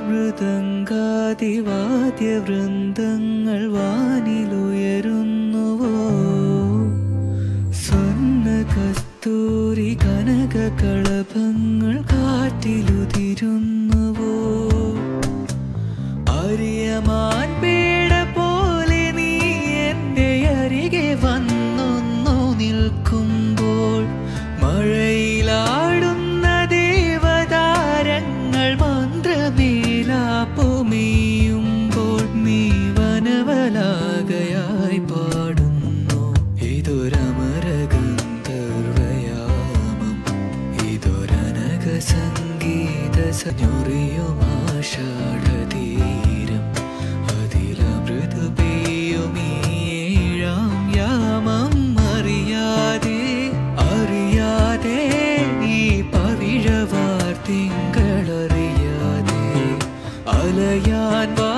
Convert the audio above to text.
മൃദംഗാതിവാദ്യവൃന്ദങ്ങൾ വാനിലുയരുന്നുവോ സ്വർണ്ണ കസ്തൂരി കനക കളഭങ്ങൾ കാറ്റിലുതിരുന്നുവോ അറിയമാൻ പേട പോലെ നീ എൻ്റെ അരികെ വന്നൊന്നു നിൽക്കുമ്പോൾ മഴയിലാടുന്ന ദേവതാരങ്ങൾ മന്ത്രമേലാപ്പുമേയുമ്പോൾ നീ വനവലാകയായി പാടുന്നു ഇതൊരമരഗന്ധർവയാമം ഇതൊരനക സംഗീത സഞ്ഞൊറിയുമാഷാഢതീരം അതിലമൃദു പെയ്യുമേഴാം യാമം അറിയാതെ അറിയാതെ ഈ പവിഴവാർത്തിങ്കളറിയാതെ അലയാൻ വാ